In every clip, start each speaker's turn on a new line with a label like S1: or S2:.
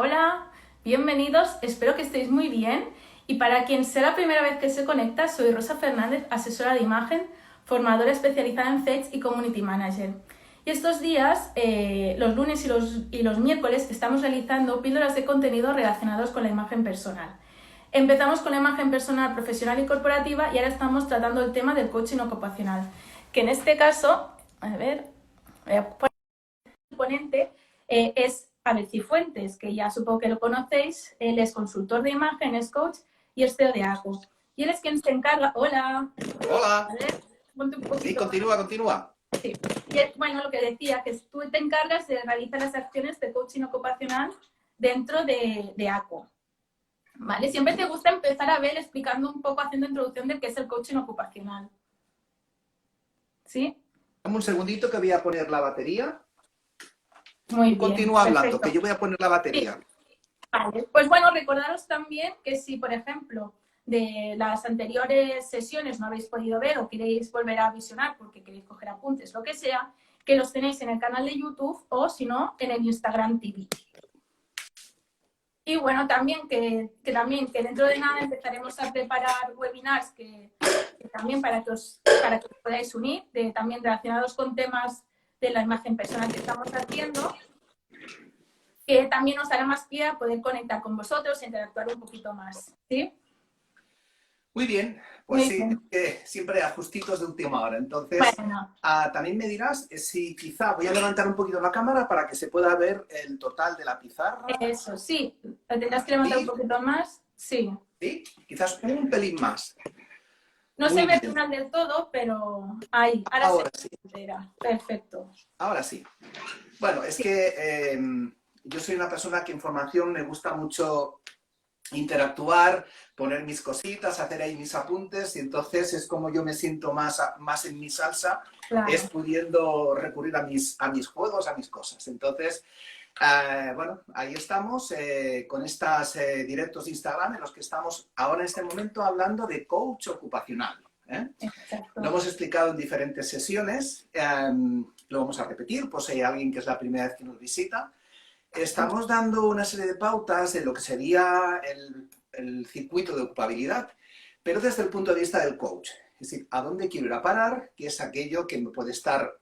S1: Hola, bienvenidos, espero que estéis muy bien. Y para quien sea la primera vez que se conecta, soy Rosa Fernández, asesora de imagen, formadora especializada en CX y Community Manager. Y estos días, los lunes y los miércoles, estamos realizando píldoras de contenido relacionados con la imagen personal. Empezamos con la imagen personal, profesional y corporativa y ahora estamos tratando el tema del coaching ocupacional, que en este caso, el ponente es Abel Cifuentes, que ya supongo que lo conocéis. Él es consultor de imagen, es coach y es CEO de ACO. Y él es quien se encarga... Hola.
S2: Hola.
S1: A ver, ponte un poquito
S2: Sí,
S1: más.
S2: continúa.
S1: Sí. Y es, bueno, lo que decía, que tú te encargas de realizar las acciones de coaching ocupacional dentro de ACO. ¿Vale? Siempre te gusta empezar a ver explicando un poco, haciendo introducción de qué es el coaching ocupacional. ¿Sí?
S2: Dame un segundito que voy a poner la batería.
S1: Muy
S2: Tú
S1: bien,
S2: continúa hablando, que
S1: perfecto.
S2: yo voy a poner la
S1: Sí.
S2: batería.
S1: Vale, pues bueno, recordaros también que si, por ejemplo, de las anteriores sesiones no habéis podido ver o queréis volver a visionar porque queréis coger apuntes, lo que sea, que los tenéis en el canal de YouTube o, si no, en el Instagram TV. Y bueno, también que dentro de nada empezaremos a preparar webinars que también para que os podáis unir, también relacionados con temas de la imagen personal que estamos haciendo, que también nos hará más pie a poder conectar con vosotros e interactuar un poquito más. ¿Sí?
S2: Muy bien, pues
S1: Muy
S2: sí,
S1: bien.
S2: siempre ajustitos de última hora. Entonces,
S1: Bueno,
S2: también me dirás si quizá voy a levantar un poquito la cámara para que se pueda ver el total de la pizarra.
S1: eso, sí. ¿Lo tendrás que levantar un
S2: Sí,
S1: poquito más? Sí.
S2: sí, quizás un pelín más.
S1: No se
S2: Muy
S1: ve al
S2: bien,
S1: final del todo, pero ahí, ahora se
S2: ahora sí,
S1: entera. Perfecto.
S2: ahora sí. Bueno, es
S1: Sí.
S2: que yo soy una persona que en formación me gusta mucho interactuar, poner mis cositas, hacer ahí mis apuntes, y entonces es como yo me siento más en mi salsa, es
S1: Claro.
S2: pudiendo recurrir a mis juegos, a mis cosas. Entonces, bueno, ahí estamos con estos directos de Instagram en los que estamos ahora en este momento hablando de coach ocupacional. Lo
S1: Exacto.
S2: hemos explicado en diferentes sesiones, lo vamos a repetir, pues si hay alguien que es la primera vez que nos visita. Estamos dando una serie de pautas de lo que sería el circuito de ocupabilidad, pero desde el punto de vista del coach. Es decir, ¿a dónde quiero ir a parar? ¿Qué es aquello que me puede estar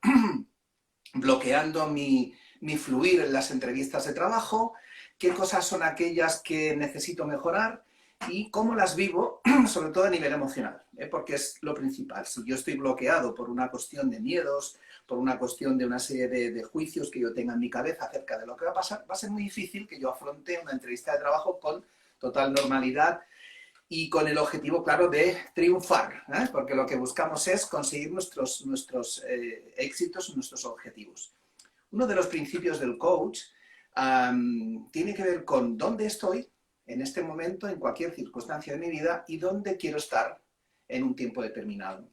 S2: bloqueando mi fluir en las entrevistas de trabajo? ¿Qué cosas son aquellas que necesito mejorar? Y cómo las vivo, sobre todo a nivel emocional, porque es lo principal. Si yo estoy bloqueado por una cuestión de miedos, por una cuestión de una serie de juicios que yo tenga en mi cabeza acerca de lo que va a pasar, va a ser muy difícil que yo afronte una entrevista de trabajo con total normalidad y con el objetivo, claro, de triunfar, porque lo que buscamos es conseguir nuestros éxitos, nuestros objetivos. Uno de los principios del coach tiene que ver con dónde estoy en este momento, en cualquier circunstancia de mi vida, y dónde quiero estar en un tiempo determinado.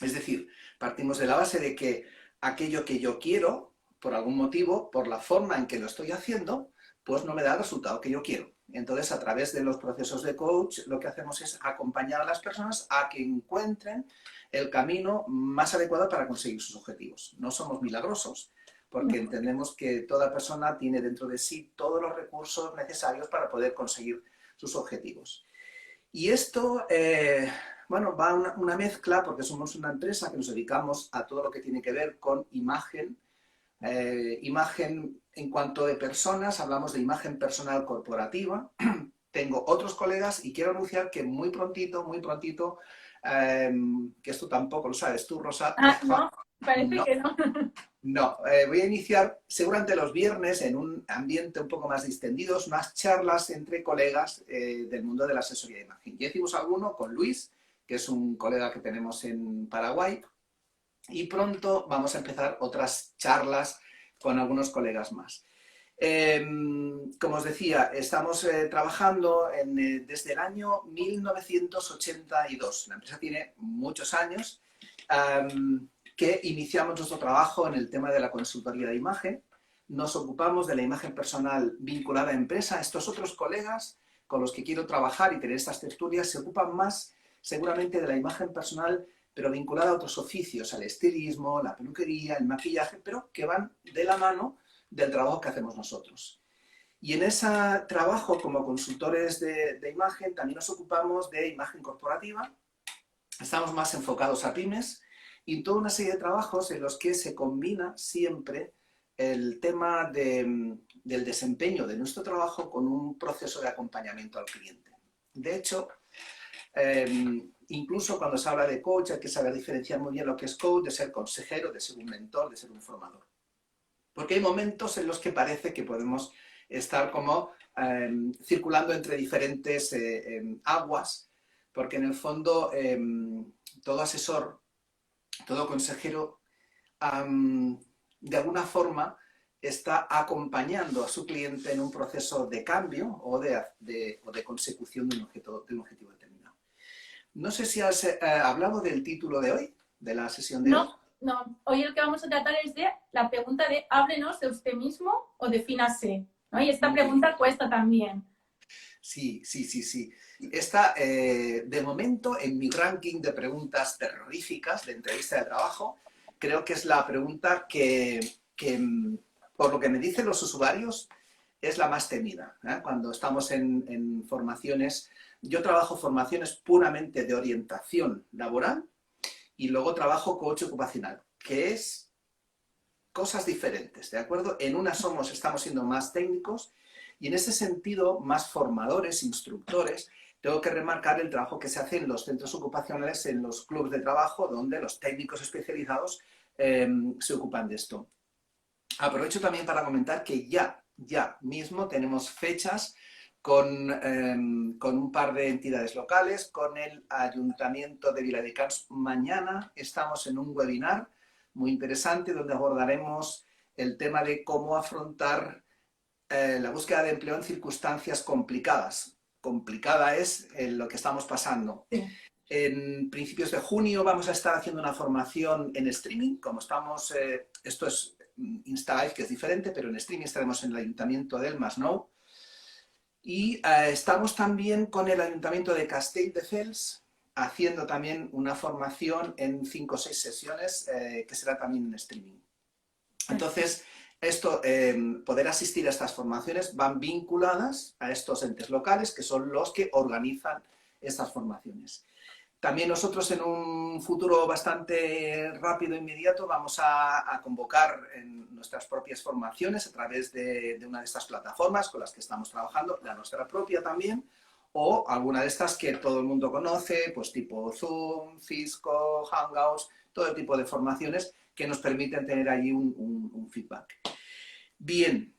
S2: Es decir, partimos de la base de que aquello que yo quiero, por algún motivo, por la forma en que lo estoy haciendo, pues no me da el resultado que yo quiero. Entonces, a través de los procesos de coach, lo que hacemos es acompañar a las personas a que encuentren el camino más adecuado para conseguir sus objetivos. No somos milagrosos, porque entendemos que toda persona tiene dentro de sí todos los recursos necesarios para poder conseguir sus objetivos. Y esto, bueno, va una mezcla, porque somos una empresa que nos dedicamos a todo lo que tiene que ver con imagen. Imagen en cuanto de personas, hablamos de imagen personal corporativa. Tengo otros colegas y quiero anunciar que muy prontito, que esto tampoco lo sabes tú, Rosa.
S1: Ah, no, parece
S2: No,
S1: que no.
S2: no, voy a iniciar seguramente los viernes en un ambiente un poco más distendido, unas charlas entre colegas del mundo de la asesoría de imagen. Ya hicimos alguno con Luis, que es un colega que tenemos en Paraguay, y pronto vamos a empezar otras charlas con algunos colegas más. Como os decía, estamos trabajando desde el año 1982. La empresa tiene muchos años. Que iniciamos nuestro trabajo en el tema de la consultoría de imagen. Nos ocupamos de la imagen personal vinculada a empresa. Estos otros colegas con los que quiero trabajar y tener estas tertulias se ocupan más seguramente de la imagen personal, pero vinculada a otros oficios, al estilismo, la peluquería, el maquillaje, pero que van de la mano del trabajo que hacemos nosotros. Y en ese trabajo como consultores de imagen también nos ocupamos de imagen corporativa. Estamos más enfocados a pymes y toda una serie de trabajos en los que se combina siempre el tema del desempeño de nuestro trabajo con un proceso de acompañamiento al cliente. De hecho, incluso cuando se habla de coach hay que saber diferenciar muy bien lo que es coach de ser consejero, de ser un mentor, de ser un formador. Porque hay momentos en los que parece que podemos estar como circulando entre diferentes aguas, porque en el fondo todo asesor, todo consejero, de alguna forma está acompañando a su cliente en un proceso de cambio o de consecución de un objetivo determinado. No sé si has hablado del título de hoy, de la sesión de hoy.
S1: No. Hoy el que vamos a tratar es de la pregunta de háblenos de usted mismo o defínase, ¿no? Y esta pregunta cuesta también.
S2: Sí. Esta, de momento, en mi ranking de preguntas terroríficas de entrevista de trabajo, creo que es la pregunta que por lo que me dicen los usuarios, es la más temida. Cuando estamos en formaciones, yo trabajo formaciones puramente de orientación laboral y luego trabajo coach ocupacional, que es cosas diferentes, ¿de acuerdo? En una estamos siendo más técnicos y en ese sentido más formadores, instructores. Tengo que remarcar el trabajo que se hace en los centros ocupacionales, en los clubes de trabajo, donde los técnicos especializados se ocupan de esto. Aprovecho también para comentar que ya mismo tenemos fechas con un par de entidades locales, con el Ayuntamiento de Viladecans. Mañana estamos en un webinar muy interesante donde abordaremos el tema de cómo afrontar la búsqueda de empleo en circunstancias complicadas. Complicada es lo que estamos pasando.
S1: Sí.
S2: En principios de junio vamos a estar haciendo una formación en streaming, como estamos, esto es InstaLive, que es diferente, pero en streaming estaremos en el Ayuntamiento del Masnou. Y estamos también con el Ayuntamiento de Castelldefels haciendo también una formación en 5 o 6 sesiones que será también en streaming. Entonces, poder asistir a estas formaciones van vinculadas a estos entes locales que son los que organizan estas formaciones. También nosotros en un futuro bastante rápido e inmediato vamos a convocar en nuestras propias formaciones a través de una de estas plataformas con las que estamos trabajando, la nuestra propia también, o alguna de estas que todo el mundo conoce, pues tipo Zoom, Cisco, Hangouts, todo tipo de formaciones que nos permiten tener allí un feedback. Bien.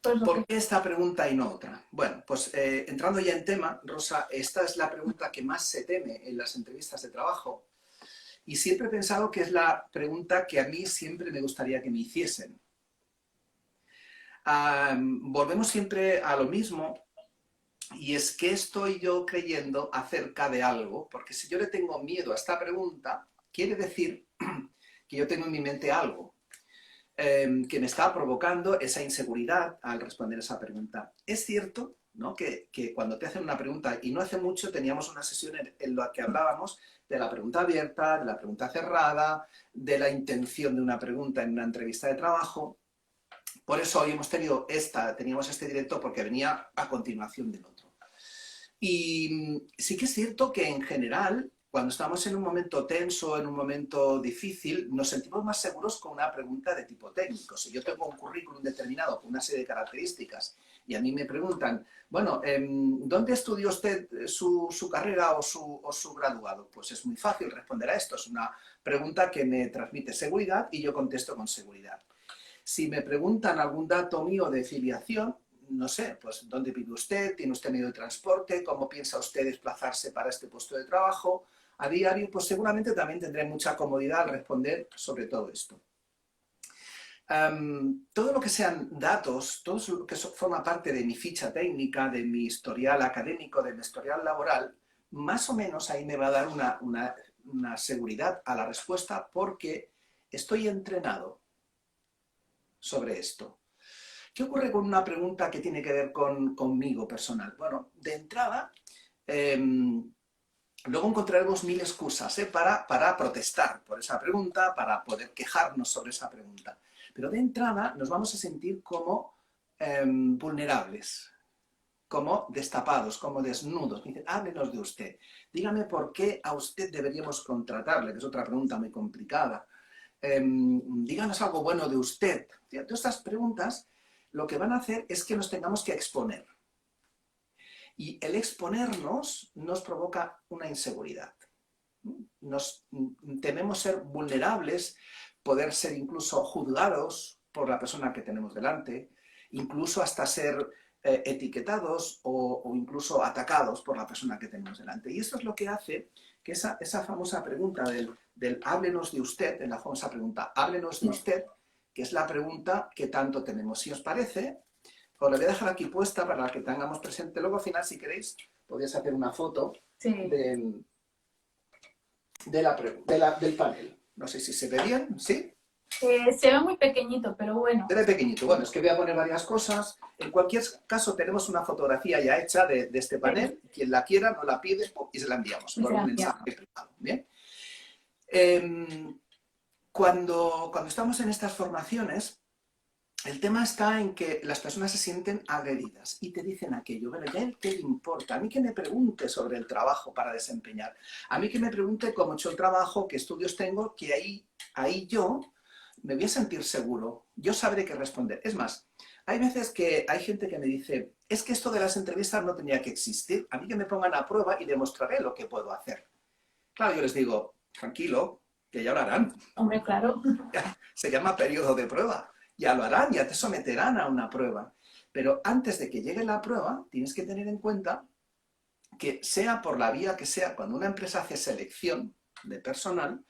S2: ¿Por qué esta pregunta y no otra? Bueno, pues entrando ya en tema, Rosa, esta es la pregunta que más se teme en las entrevistas de trabajo y siempre he pensado que es la pregunta que a mí siempre me gustaría que me hiciesen. Volvemos siempre a lo mismo y es que estoy yo creyendo acerca de algo, porque si yo le tengo miedo a esta pregunta, quiere decir que yo tengo en mi mente algo que me está provocando esa inseguridad al responder esa pregunta. Es cierto, ¿no?, que cuando te hacen una pregunta, y no hace mucho teníamos una sesión en la que hablábamos de la pregunta abierta, de la pregunta cerrada, de la intención de una pregunta en una entrevista de trabajo. Por eso hoy teníamos este directo porque venía a continuación del otro. Y sí que es cierto que en general, cuando estamos en un momento tenso, en un momento difícil, nos sentimos más seguros con una pregunta de tipo técnico. Si yo tengo un currículum determinado con una serie de características y a mí me preguntan, bueno, ¿dónde estudió usted su carrera o su graduado? Pues es muy fácil responder a esto. Es una pregunta que me transmite seguridad y yo contesto con seguridad. Si me preguntan algún dato mío de filiación, no sé, pues ¿dónde vive usted? ¿Tiene usted medio de transporte? ¿Cómo piensa usted desplazarse para este puesto de trabajo a diario? Pues seguramente también tendré mucha comodidad al responder sobre todo esto. Todo lo que sean datos, todo lo que forma parte de mi ficha técnica, de mi historial académico, de mi historial laboral, más o menos ahí me va a dar una seguridad a la respuesta porque estoy entrenado sobre esto. ¿Qué ocurre con una pregunta que tiene que ver conmigo personal? Bueno, de entrada, luego encontraremos 1000 excusas para protestar por esa pregunta, para poder quejarnos sobre esa pregunta. Pero de entrada nos vamos a sentir como vulnerables, como destapados, como desnudos. Me dicen, háblenos de usted. Dígame por qué a usted deberíamos contratarle, que es otra pregunta muy complicada. Díganos algo bueno de usted. Todas estas preguntas lo que van a hacer es que nos tengamos que exponer. Y el exponernos nos provoca una inseguridad. Tememos ser vulnerables, poder ser incluso juzgados por la persona que tenemos delante, incluso hasta ser etiquetados o incluso atacados por la persona que tenemos delante. Y esto es lo que hace que esa famosa pregunta del háblenos de usted, en la famosa pregunta háblenos de usted, que es la pregunta que tanto tenemos. Si os parece, os la voy a dejar aquí puesta para que tengamos presente. Luego al final, si queréis, podéis hacer una foto del panel. No sé si se ve bien, ¿sí?
S1: Se ve muy pequeñito, pero bueno.
S2: Se ve pequeñito. Bueno, es que voy a poner varias cosas. En cualquier caso, tenemos una fotografía ya hecha de este panel. Quien la quiera, nos la pide y se la enviamos por un mensaje privado. ¿Bien? Cuando estamos en estas formaciones, el tema está en que las personas se sienten agredidas y te dicen aquello. Bueno, ¿ya a él qué le importa? A mí que me pregunte sobre el trabajo para desempeñar. A mí que me pregunte cómo he hecho el trabajo, qué estudios tengo, que ahí yo me voy a sentir seguro. Yo sabré qué responder. Es más, hay veces que hay gente que me dice, es que esto de las entrevistas no tenía que existir. A mí que me pongan a prueba y demostraré lo que puedo hacer. Claro, yo les digo, tranquilo, que ya lo harán.
S1: Hombre, claro.
S2: Se llama periodo de prueba. Ya lo harán, ya te someterán a una prueba. Pero antes de que llegue la prueba, tienes que tener en cuenta que sea por la vía que sea, cuando una empresa hace selección de personal,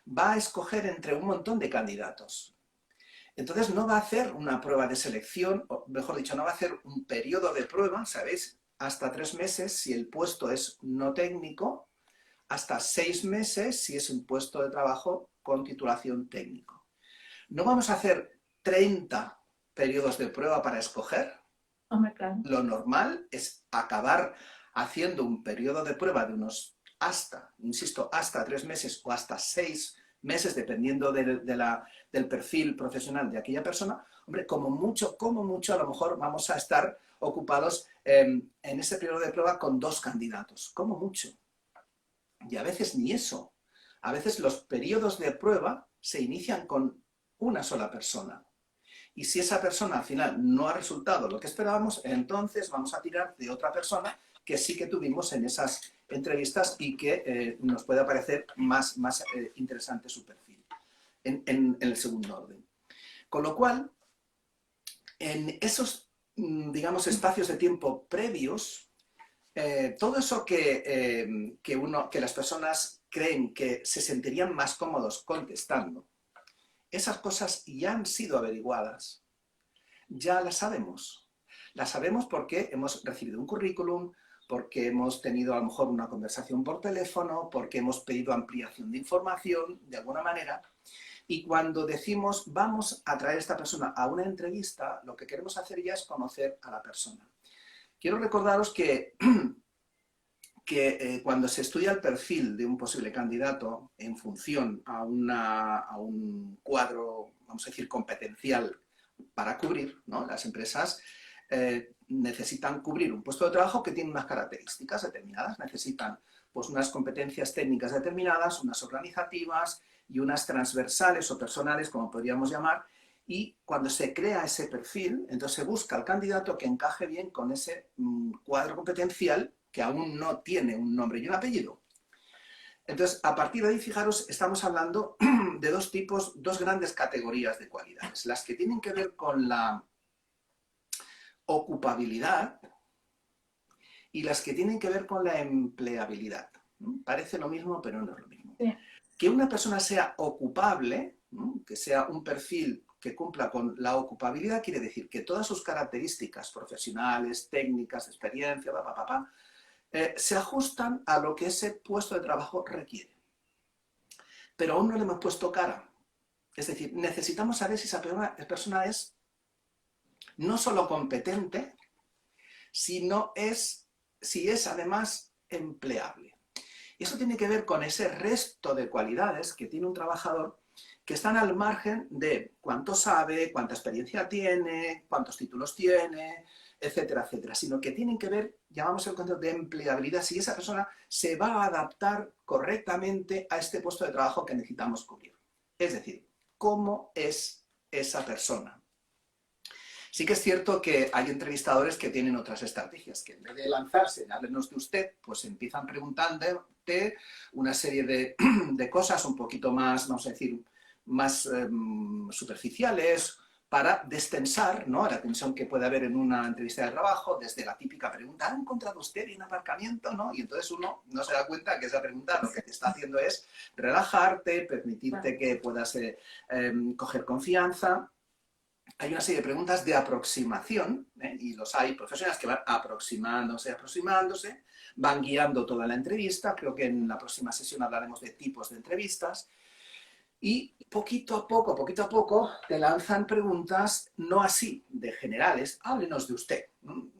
S2: va a escoger entre un montón de candidatos. Entonces no va a hacer una prueba de selección, o mejor dicho, no va a hacer un periodo de prueba, ¿sabéis? Hasta 3 meses si el puesto es no técnico, hasta 6 meses si es un puesto de trabajo con titulación técnico. No vamos a hacer 30 periodos de prueba para escoger.
S1: Hombre, claro.
S2: Lo normal es acabar haciendo un periodo de prueba de unos insisto, hasta 3 meses o hasta 6 meses, dependiendo del perfil profesional de aquella persona. Hombre, como mucho, a lo mejor vamos a estar ocupados en ese periodo de prueba con 2 candidatos, como mucho. Y a veces ni eso. A veces los periodos de prueba se inician con una sola persona. Y si esa persona al final no ha resultado lo que esperábamos, entonces vamos a tirar de otra persona que sí que tuvimos en esas entrevistas y que nos puede parecer más interesante su perfil en el segundo orden. Con lo cual, en esos, digamos, espacios de tiempo previos, todo eso que las personas creen que se sentirían más cómodos contestando, esas cosas ya han sido averiguadas, ya las sabemos. Las sabemos porque hemos recibido un currículum, porque hemos tenido a lo mejor una conversación por teléfono, porque hemos pedido ampliación de información, de alguna manera. Y cuando decimos vamos a traer a esta persona a una entrevista, lo que queremos hacer ya es conocer a la persona. Quiero recordaros que cuando se estudia el perfil de un posible candidato en función a un cuadro, vamos a decir, competencial para cubrir, ¿no? Las empresas necesitan cubrir un puesto de trabajo que tiene unas características determinadas, necesitan pues, unas competencias técnicas determinadas, unas organizativas y unas transversales o personales, como podríamos llamar, y cuando se crea ese perfil, entonces se busca al candidato que encaje bien con ese cuadro competencial que aún no tiene un nombre y un apellido. Entonces, a partir de ahí, fijaros, estamos hablando de dos grandes categorías de cualidades. Las que tienen que ver con la ocupabilidad y las que tienen que ver con la empleabilidad. Parece lo mismo, pero no es lo mismo.
S1: Sí.
S2: Que una persona sea ocupable, que sea un perfil que cumpla con la ocupabilidad, quiere decir que todas sus características profesionales, técnicas, experiencia, se ajustan a lo que ese puesto de trabajo requiere. Pero aún no le hemos puesto cara. Es decir, necesitamos saber si esa persona es no solo competente, sino si es además empleable. Y eso tiene que ver con ese resto de cualidades que tiene un trabajador que están al margen de cuánto sabe, cuánta experiencia tiene, cuántos títulos tiene, etcétera, etcétera, sino que tienen que ver, llamamos el concepto de empleabilidad, si esa persona se va a adaptar correctamente a este puesto de trabajo que necesitamos cubrir. Es decir, ¿cómo es esa persona? Sí que es cierto que hay entrevistadores que tienen otras estrategias, que en vez de lanzarse en háblenos de usted, pues empiezan preguntándote una serie de cosas un poquito más, vamos a decir, más superficiales, para destensar, ¿no?, la tensión que puede haber en una entrevista de trabajo, desde la típica pregunta, ¿ha encontrado usted bien aparcamiento?, ¿no? Y entonces uno no se da cuenta que esa pregunta lo que te está haciendo es relajarte, permitirte que puedas coger confianza. Hay una serie de preguntas de aproximación, y los hay profesionales que van aproximándose, van guiando toda la entrevista. Creo que en la próxima sesión hablaremos de tipos de entrevistas. Y poquito a poco, te lanzan preguntas no así, de generales. Háblenos de usted,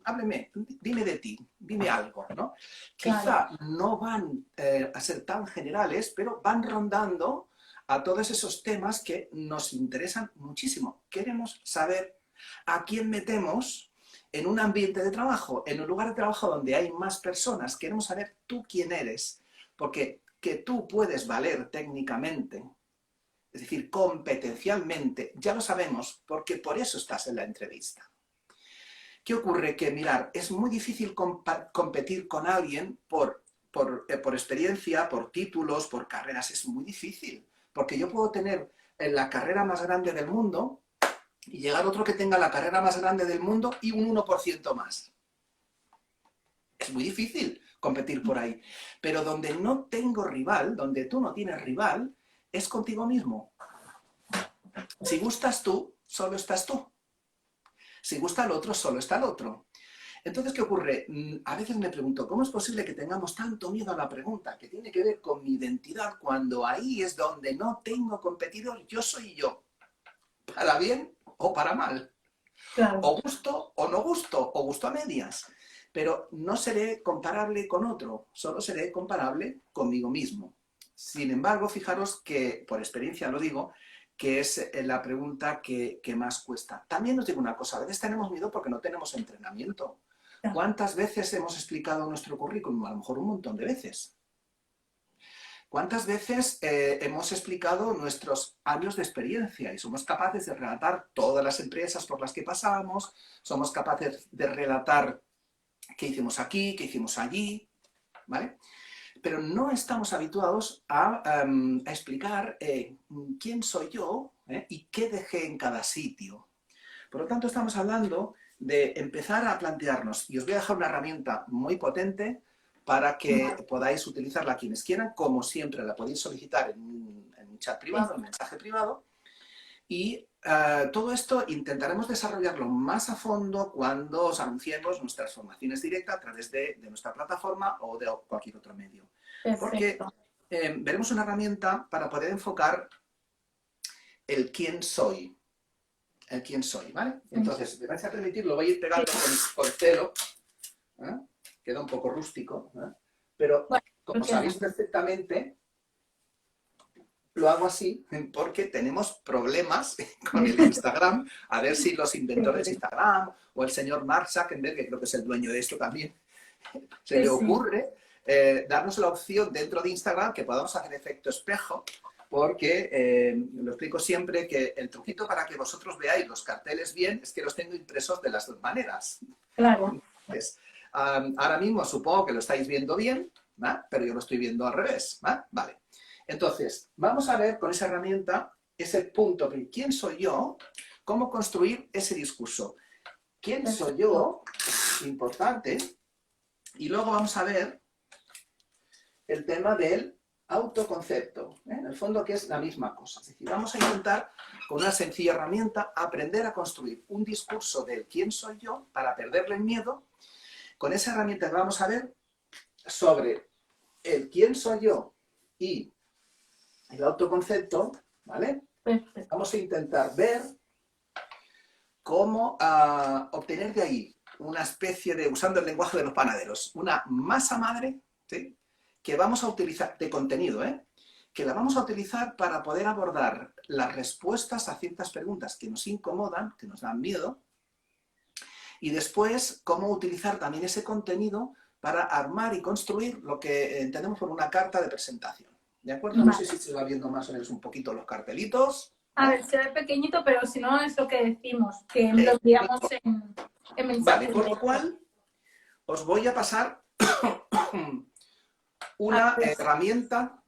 S2: hábleme, dime de ti, dime algo, ¿no? Quizá no van a ser tan generales, pero van rondando a todos esos temas que nos interesan muchísimo. Queremos saber a quién metemos en un ambiente de trabajo, en un lugar de trabajo donde hay más personas. Queremos saber tú quién eres, porque que tú puedes valer técnicamente, es decir, competencialmente, ya lo sabemos, porque por eso estás en la entrevista. ¿Qué ocurre? Que, mirar, es muy difícil competir con alguien por experiencia, por títulos, por carreras. Es muy difícil, porque yo puedo tener la carrera más grande del mundo y llegar otro que tenga la carrera más grande del mundo y un 1% más. Es muy difícil competir por ahí. Pero donde no tengo rival, donde tú no tienes rival, es contigo mismo. Si gustas tú, solo estás tú. Si gusta el otro, solo está el otro. Entonces, ¿qué ocurre? A veces me pregunto, ¿cómo es posible que tengamos tanto miedo a la pregunta que tiene que ver con mi identidad cuando ahí es donde no tengo competidor? Yo soy yo. Para bien o para mal. Claro. O gusto o no gusto, o gusto a medias. Pero no seré comparable con otro, solo seré comparable conmigo mismo. Sin embargo, fijaros que, por experiencia lo digo, que es la pregunta que más cuesta. También os digo una cosa, a veces tenemos miedo porque no tenemos entrenamiento. ¿Cuántas veces hemos explicado nuestro currículum? A lo mejor un montón de veces. ¿Cuántas veces hemos explicado nuestros años de experiencia y somos capaces de relatar todas las empresas por las que pasamos, somos capaces de relatar qué hicimos aquí, qué hicimos allí, ¿vale? Pero no estamos habituados a explicar quién soy yo y qué dejé en cada sitio. Por lo tanto, estamos hablando de empezar a plantearnos, y os voy a dejar una herramienta muy potente para que podáis utilizarla quienes quieran, como siempre la podéis solicitar en un chat privado, en un mensaje privado, y todo esto intentaremos desarrollarlo más a fondo cuando os anunciemos nuestras formaciones directas a través de nuestra plataforma o de cualquier otro medio. Porque veremos una herramienta para poder enfocar el quién soy. El quién soy, ¿vale? Entonces, me vais a permitir, lo voy a ir pegando con celo. Queda un poco rústico, pero como sabéis perfectamente, lo hago así porque tenemos problemas con el Instagram. A ver si los inventores de Instagram o el señor Mark Zuckerberg, que creo que es el dueño de esto también, se le ocurre darnos la opción dentro de Instagram que podamos hacer efecto espejo, porque lo explico siempre que el truquito para que vosotros veáis los carteles bien es que los tengo impresos de las dos maneras. Claro. Entonces, ahora mismo supongo que lo estáis viendo bien, ¿va? Pero yo lo estoy viendo al revés, ¿va? Vale. Entonces, vamos a ver con esa herramienta ese punto, ¿quién soy yo? ¿Cómo construir ese discurso? ¿Quién soy yo? Importante. Y luego vamos a ver el tema del autoconcepto, en el fondo que es la misma cosa. Es decir, vamos a intentar con una sencilla herramienta aprender a construir un discurso del quién soy yo para perderle el miedo. Con esa herramienta que vamos a ver sobre el quién soy yo y el autoconcepto, ¿vale? Perfecto. Vamos a intentar ver cómo obtener de ahí una especie de, usando el lenguaje de los panaderos, una masa madre, ¿sí?, que vamos a utilizar de contenido, que la vamos a utilizar para poder abordar las respuestas a ciertas preguntas que nos incomodan, que nos dan miedo, y después cómo utilizar también ese contenido para armar y construir lo que entendemos por una carta de presentación. ¿De acuerdo? No sé si se va viendo más o menos un poquito los cartelitos.
S1: A ver, se ve pequeñito, pero si no es lo que decimos, que lo enviamos en mensajes.
S2: Vale, por lo cual os voy a pasar una herramienta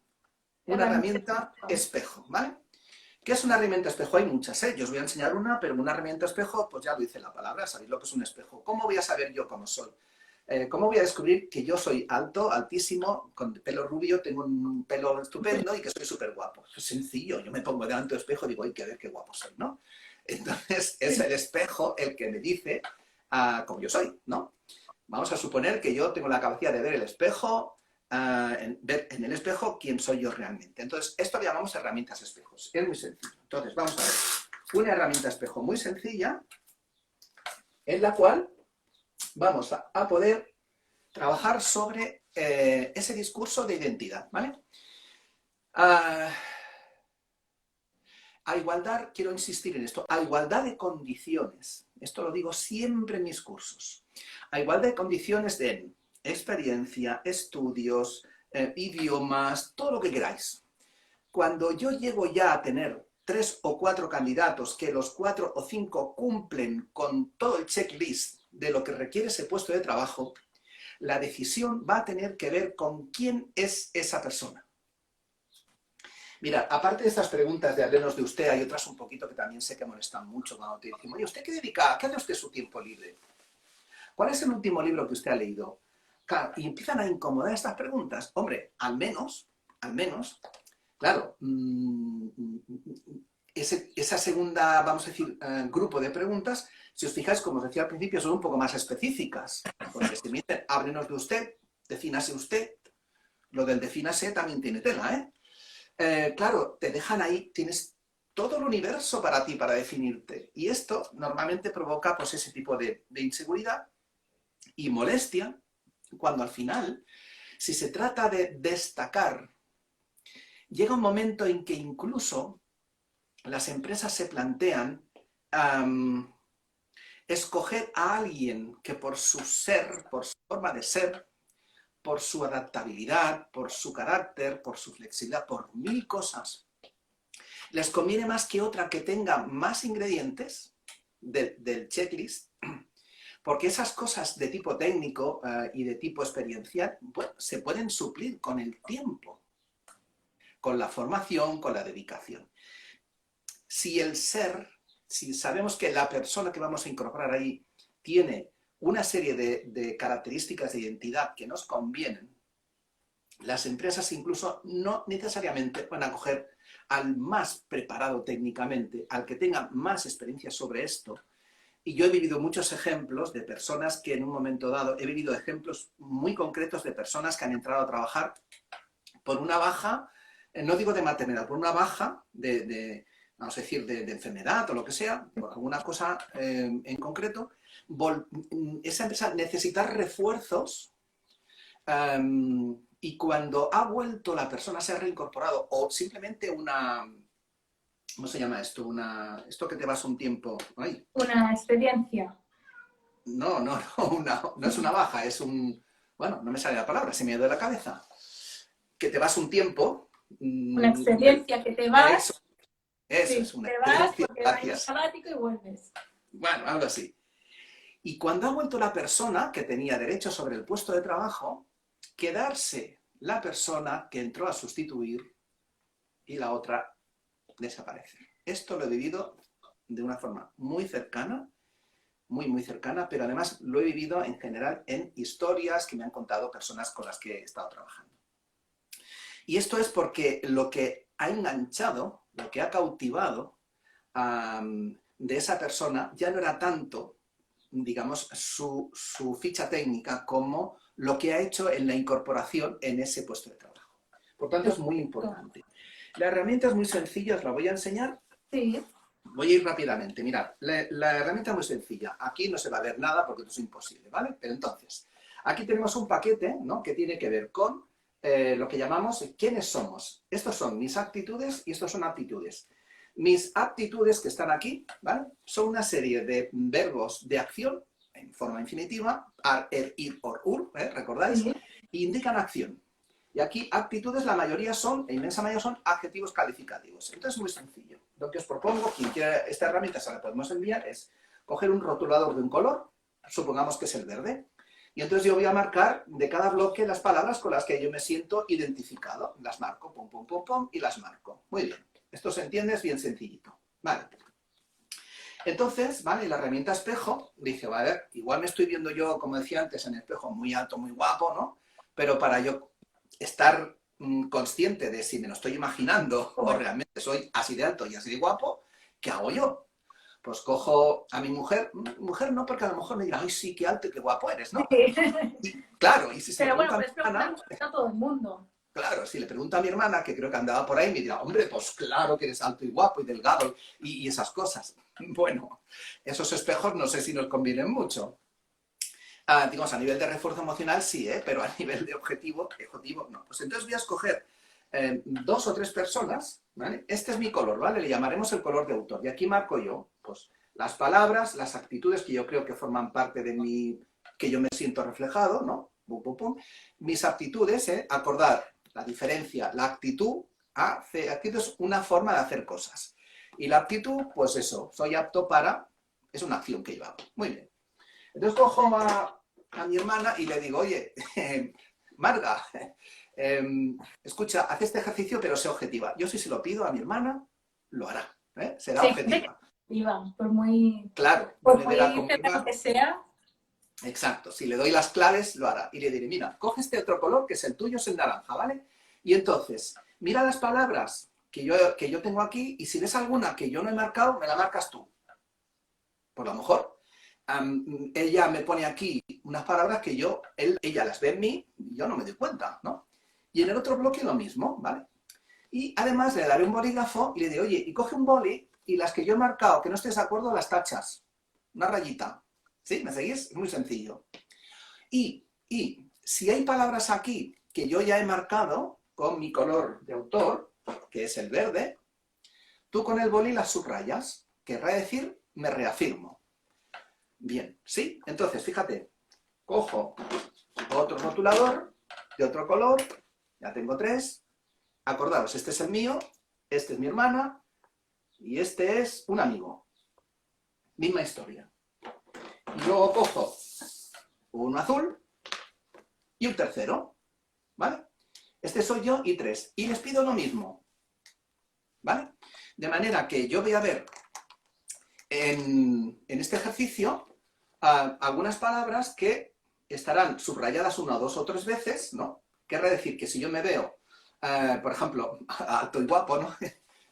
S2: espejo, ¿vale? ¿Qué es una herramienta espejo? Hay muchas, ¿eh? Yo os voy a enseñar una, pero una herramienta espejo, pues ya lo dice la palabra, sabéis lo que es un espejo. ¿Cómo voy a saber yo cómo soy? ¿Cómo voy a descubrir que yo soy alto, altísimo, con pelo rubio, tengo un pelo estupendo y que soy súper guapo? Es sencillo, yo me pongo delante del espejo y digo, hay que ver qué guapo soy, ¿no? Entonces es el espejo el que me dice cómo yo soy, ¿no? Vamos a suponer que yo tengo la capacidad de ver el espejo, ver en el espejo quién soy yo realmente. Entonces, esto le llamamos herramientas espejos. Es muy sencillo. Entonces, vamos a ver. Una herramienta espejo muy sencilla en la cual vamos a poder trabajar sobre ese discurso de identidad, ¿vale? A igualdad, quiero insistir en esto, a igualdad de condiciones, esto lo digo siempre en mis cursos, a igualdad de condiciones de experiencia, estudios, idiomas, todo lo que queráis. Cuando yo llego ya a tener 3 o 4 candidatos que los 4 o 5 cumplen con todo el checklist de lo que requiere ese puesto de trabajo, la decisión va a tener que ver con quién es esa persona. Mira, aparte de estas preguntas de háblenos de usted, hay otras un poquito que también sé que molestan mucho cuando te dicen, oye, ¿usted qué dedica? ¿Qué hace usted su tiempo libre? ¿Cuál es el último libro que usted ha leído? Claro, y empiezan a incomodar estas preguntas. Hombre, al menos, claro, esa segunda, vamos a decir, grupo de preguntas, si os fijáis, como os decía al principio, son un poco más específicas. Porque si me dicen, háblenos de usted, defínase usted, lo del defínase también tiene tela, ¿eh? Claro, te dejan ahí, tienes todo el universo para ti, para definirte. Y esto normalmente provoca pues, ese tipo de inseguridad y molestia, cuando al final, si se trata de destacar, llega un momento en que incluso las empresas se plantean escoger a alguien que por su ser, por su forma de ser, por su adaptabilidad, por su carácter, por su flexibilidad, por 1000 cosas, les conviene más que otra que tenga más ingredientes del checklist, porque esas cosas de tipo técnico y de tipo experiencial, bueno, se pueden suplir con el tiempo, con la formación, con la dedicación. Si el ser, si sabemos que la persona que vamos a incorporar ahí tiene una serie de características de identidad que nos convienen, las empresas incluso no necesariamente van a coger al más preparado técnicamente, al que tenga más experiencia sobre esto. Y yo he vivido muchos ejemplos de personas que en un momento dado, he vivido ejemplos muy concretos de personas que han entrado a trabajar por una baja, no digo de maternidad, por una baja vamos a decir, de enfermedad o lo que sea, por alguna cosa en concreto, esa empresa necesita refuerzos y cuando ha vuelto la persona, se ha reincorporado o simplemente una... ¿Cómo se llama esto? Esto que te vas un tiempo... ¡Ay!
S1: Una experiencia.
S2: No es una baja, es un... Bueno, no me sale la palabra, se me ha ido de la cabeza. Que te vas un tiempo...
S1: Una experiencia que te vas...
S2: Eso
S1: sí,
S2: es una
S1: te vas
S2: experiencia.
S1: porque vas al sabático y vuelves.
S2: Bueno, algo así. Y cuando ha vuelto la persona que tenía derecho sobre el puesto de trabajo, quedarse la persona que entró a sustituir y la otra desaparecer. Esto lo he vivido de una forma muy cercana, muy cercana, pero además lo he vivido en general en historias que me han contado personas con las que he estado trabajando. Y esto es porque lo que ha enganchado, lo que ha cautivado de esa persona ya no era tanto, digamos, su ficha técnica como lo que ha hecho en la incorporación en ese puesto de trabajo. Por tanto, es muy importante. La herramienta es muy sencilla, os la voy a enseñar.
S1: Sí.
S2: Voy a ir rápidamente. Mirad, la herramienta es muy sencilla. Aquí no se va a ver nada porque esto es imposible, ¿vale? Pero entonces, aquí tenemos un paquete, ¿no?, que tiene que ver con lo que llamamos quiénes somos. Estos son mis actitudes y estos son aptitudes. Mis aptitudes que están aquí, ¿vale? Son una serie de verbos de acción en forma infinitiva, ar, er, ir, or, ur, ¿recordáis?
S1: Sí.
S2: Y indican acción. Y aquí actitudes, la mayoría son, la inmensa mayoría son adjetivos calificativos. Entonces es muy sencillo. Lo que os propongo, quien quiera esta herramienta se la podemos enviar, es coger un rotulador de un color, supongamos que es el verde, y entonces yo voy a marcar de cada bloque las palabras con las que yo me siento identificado. Las marco, pum, pum, pum, pum, y las marco. Muy bien. Esto se entiende, es bien sencillito. Vale. Entonces, ¿vale? La herramienta espejo dice, a ver, igual me estoy viendo yo, como decía antes, en el espejo muy alto, muy guapo, ¿no? Pero para yo estar consciente de si me lo estoy imaginando o realmente soy así de alto y así de guapo, ¿qué hago yo? Pues cojo a mi mujer no, porque a lo mejor me dirá, ay, sí, qué alto y qué guapo eres, ¿no?
S1: Sí.
S2: Y, claro, y si se
S1: Pero
S2: lo
S1: bueno,
S2: pregunta
S1: puedes
S2: a mi hermana,
S1: preguntar a todo el mundo.
S2: claro, si le pregunto a mi hermana, que creo que andaba por ahí, me dirá, hombre, pues claro que eres alto y guapo y delgado y esas cosas. Bueno, esos espejos no sé si nos convienen mucho. Digamos, a nivel de refuerzo emocional sí, pero a nivel de objetivo no. Pues entonces voy a escoger 2 o 3 personas, ¿vale? Este es mi color, ¿vale? Le llamaremos el color de autor. Y aquí marco yo, pues, las palabras, las actitudes que yo creo que forman parte de mi, que yo me siento reflejado, ¿no? Pum, pum, pum. Mis aptitudes, acordar la diferencia, la actitud, actitud es una forma de hacer cosas. Y la aptitud, pues eso, soy apto para, es una acción que yo hago. Muy bien. Entonces cojo a mi hermana y le digo, oye, Marga, escucha, haz este ejercicio pero sé objetiva. Yo si se lo pido a mi hermana, lo hará, será
S1: Sí, gente
S2: objetiva.
S1: que iba, por muy,
S2: Claro, no
S1: por
S2: me verá
S1: muy
S2: como
S1: cercano que sea.
S2: exacto, si le doy las claves, lo hará. Y le diré, mira, coge este otro color que es el tuyo, es el naranja, ¿vale? Y entonces, mira las palabras que yo tengo aquí y si ves alguna que yo no he marcado, me la marcas tú. Por lo mejor ella me pone aquí unas palabras que ella las ve en mí y yo no me doy cuenta, ¿no? Y en el otro bloque lo mismo, ¿vale? Y además le daré un bolígrafo y le diré, oye, y coge un boli y las que yo he marcado, que no estés de acuerdo, las tachas. Una rayita. ¿Sí? ¿Me seguís? Es muy sencillo. Y si hay palabras aquí que yo ya he marcado con mi color de autor, que es el verde, tú con el boli las subrayas. Querrá decir, me reafirmo. Bien, ¿sí? Entonces, fíjate, cojo otro rotulador de otro color, ya tengo 3. Acordaos, este es el mío, este es mi hermana y este es un amigo. Misma historia. Y luego cojo uno azul y un tercero, ¿vale? Este soy yo y 3. Y les pido lo mismo, ¿vale? De manera que yo voy a ver en este ejercicio algunas palabras que estarán subrayadas 1, 2 o 3 veces, ¿no? Querrá decir que si yo me veo, por ejemplo, alto y guapo, ¿no?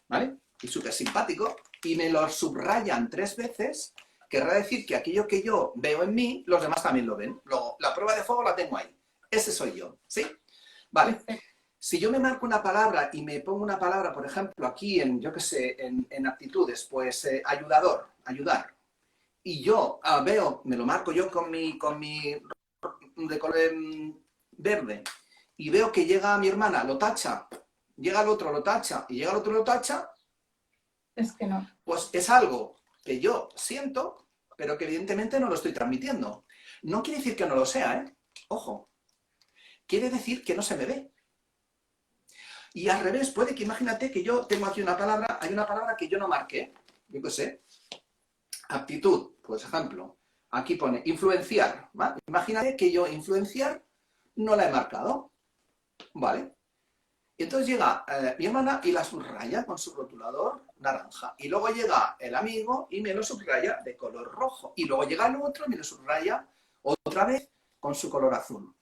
S2: ¿Vale? Y súper simpático, y me lo subrayan 3 veces, querrá decir que aquello que yo veo en mí, los demás también lo ven. Luego, la prueba de fuego la tengo ahí. Ese soy yo, ¿sí? Vale.
S1: Perfecto.
S2: Si yo me marco una palabra y me pongo una palabra, por ejemplo, aquí en, yo qué sé, en aptitudes, pues ayudador, ayudar, y yo veo, me lo marco yo con mi de color verde, y veo que llega mi hermana, lo tacha, llega el otro, lo tacha, y llega el otro, lo tacha,
S1: Es que no.
S2: pues es algo que yo siento, pero que evidentemente no lo estoy transmitiendo. No quiere decir que no lo sea, ¿eh? Ojo. Quiere decir que no se me ve. Y al revés, puede que imagínate que yo tengo aquí una palabra, hay una palabra que yo no marqué, yo qué sé, aptitud, por ejemplo, aquí pone influenciar, ¿vale? Imagínate que yo influenciar no la he marcado, ¿vale? Y entonces llega mi hermana y la subraya con su rotulador naranja. Y luego llega el amigo y me lo subraya de color rojo. Y luego llega el otro y me lo subraya otra vez con su color azul.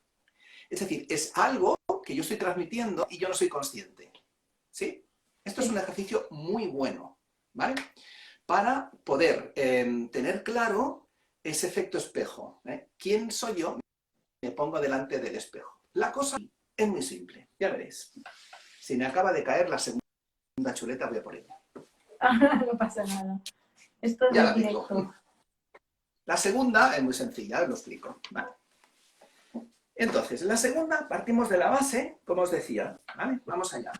S2: Es decir, es algo que yo estoy transmitiendo y yo no soy consciente. ¿Sí? Esto es un ejercicio muy bueno, ¿vale? Para poder tener claro ese efecto espejo. ¿Quién soy yo? Me pongo delante del espejo. La cosa es muy simple, ya veréis. Si me acaba de caer la segunda chuleta, voy a por ella.
S1: No pasa nada. Esto es
S2: Ya la
S1: en
S2: tengo.
S1: directo.
S2: La segunda es muy sencilla, os lo explico. ¿Vale? Entonces, en la segunda partimos de la base, como os decía, ¿vale? Vamos allá.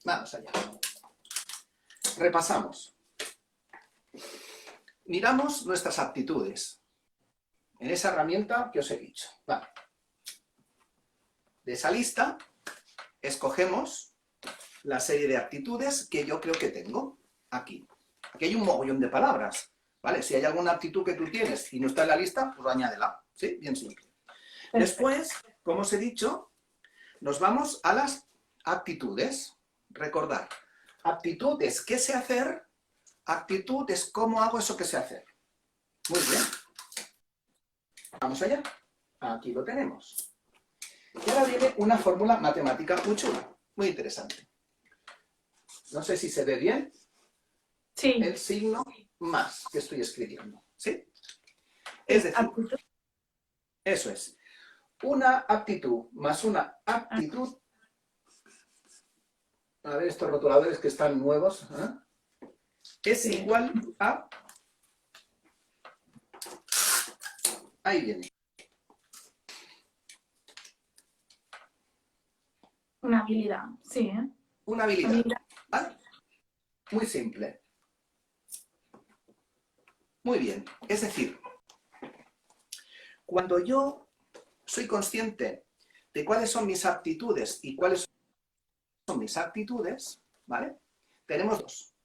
S2: Vamos allá. Repasamos. Miramos nuestras aptitudes en esa herramienta que os he dicho. Vale. De esa lista, escogemos la serie de aptitudes que yo creo que tengo aquí. Aquí hay un mogollón de palabras, ¿vale? Si hay alguna aptitud que tú tienes y no está en la lista, pues añádela, ¿sí? Bien simple. Después, como os he dicho, nos vamos a las aptitudes. Recordad, aptitudes, ¿qué sé hacer? Actitud es cómo hago eso que sé hacer. Muy bien. Vamos allá. Aquí lo tenemos. Y ahora viene una fórmula matemática muy chula, muy interesante. No sé si se ve bien.
S1: Sí.
S2: El signo más que estoy escribiendo. ¿Sí? Es decir, eso es. Una aptitud más una aptitud. A ver, estos rotuladores que están nuevos. Es igual a... Ahí viene.
S1: Una habilidad, sí.
S2: Una habilidad. ¿Vale? Muy simple. Muy bien. Es decir, cuando yo soy consciente de cuáles son mis aptitudes y cuáles son mis actitudes, ¿vale? Tenemos dos.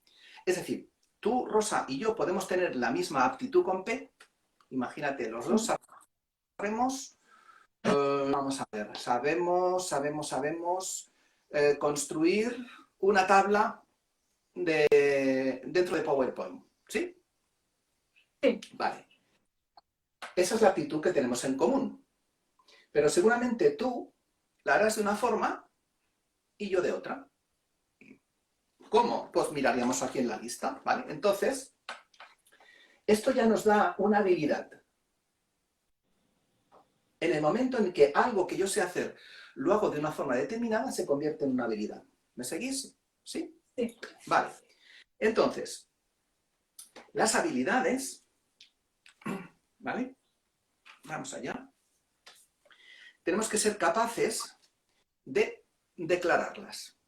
S2: Es decir, tú, Rosa, y yo podemos tener la misma aptitud con P. Imagínate, los dos sabemos, vamos a ver, sabemos construir una tabla dentro de PowerPoint, ¿sí?
S1: Sí.
S2: Vale. Esa es la aptitud que tenemos en común. Pero seguramente tú la harás de una forma y yo de otra. ¿Cómo? Pues miraríamos aquí en la lista, ¿vale? Entonces, esto ya nos da una habilidad. En el momento en que algo que yo sé hacer lo hago de una forma determinada, se convierte en una habilidad. ¿Me seguís? ¿Sí?
S1: Sí.
S2: Vale. Entonces, las habilidades, ¿vale? Vamos allá. Tenemos que ser capaces de declararlas.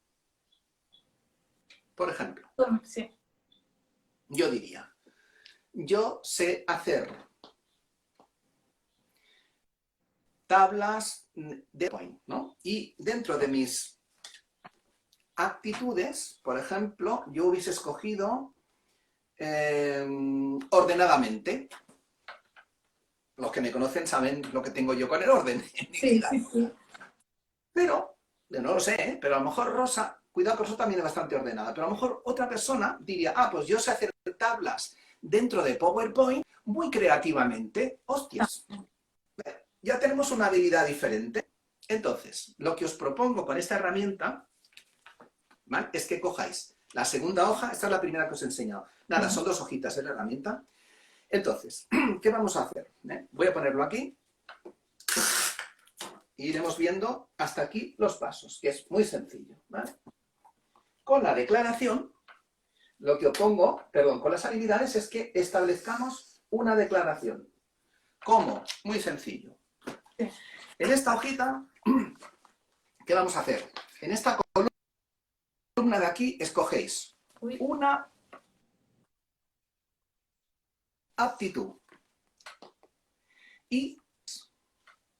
S2: Por ejemplo,
S1: Sí.
S2: yo diría, yo sé hacer tablas de PowerPoint, ¿no? Y dentro de mis actitudes, por ejemplo, yo hubiese escogido ordenadamente. Los que me conocen saben lo que tengo yo con el orden en mi vida. Sí. Pero, no lo sé, ¿eh? Pero a lo mejor Rosa, cuidado que Rosa también es bastante ordenada, pero a lo mejor otra persona diría, pues yo sé hacer tablas dentro de PowerPoint muy creativamente. ¡Hostias! Ya tenemos una habilidad diferente. Entonces, lo que os propongo con esta herramienta, ¿vale?, es que cojáis la segunda hoja. Esta es la primera que os he enseñado. Nada, son 2 hojitas en la herramienta. Entonces, ¿qué vamos a hacer? Voy a ponerlo aquí. Iremos viendo hasta aquí los pasos, que es muy sencillo, ¿vale? Con la declaración, lo que opongo, perdón, con las habilidades es que establezcamos una declaración. ¿Cómo? Muy sencillo. En esta hojita, ¿qué vamos a hacer? En esta columna de aquí escogéis una aptitud y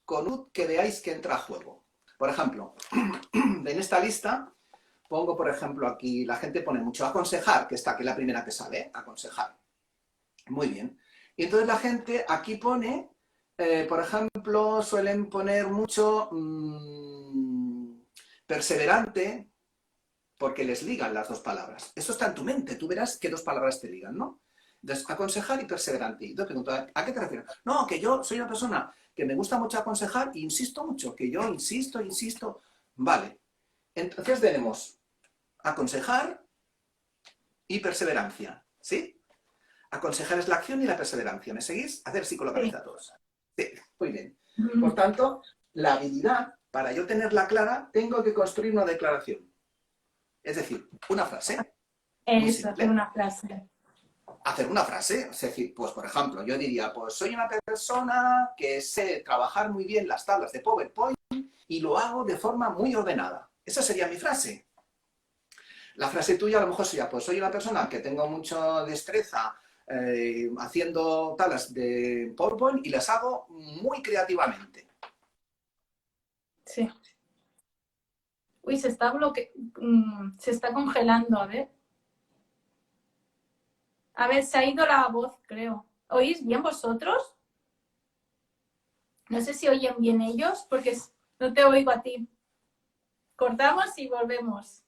S2: con un que veáis que entra a juego. Por ejemplo, en esta lista pongo, por ejemplo, aquí la gente pone mucho aconsejar, que está aquí la primera que sale, ¿eh? Aconsejar. Muy bien. Y entonces la gente aquí pone, por ejemplo, suelen poner mucho perseverante, porque les ligan las 2 palabras. Eso está en tu mente, tú verás qué 2 palabras te ligan, ¿no? Entonces, aconsejar y perseverante. Y te pregunto, ¿a qué te refieres? No, que yo soy una persona que me gusta mucho aconsejar e insisto mucho, que yo insisto. Vale. Entonces tenemos aconsejar y perseverancia, ¿sí? Aconsejar es la acción y la perseverancia. ¿Me seguís? Hacer psicología a todos. Sí, muy bien. Por tanto, la habilidad, para yo tenerla clara, tengo que construir una declaración. Es decir, una frase.
S1: Eso, hacer una frase.
S2: hacer una frase. Es decir, pues por ejemplo, yo diría, pues soy una persona que sé trabajar muy bien las tablas de PowerPoint y lo hago de forma muy ordenada. Esa sería mi frase. La frase tuya a lo mejor sería, pues soy una persona que tengo mucha destreza haciendo tablas de PowerPoint y las hago muy creativamente.
S1: Sí. Uy, se está congelando, a ver. A ver, se ha ido la voz, creo. ¿Oís bien vosotros? No sé si oyen bien ellos, porque no te oigo a ti. Cortamos y volvemos.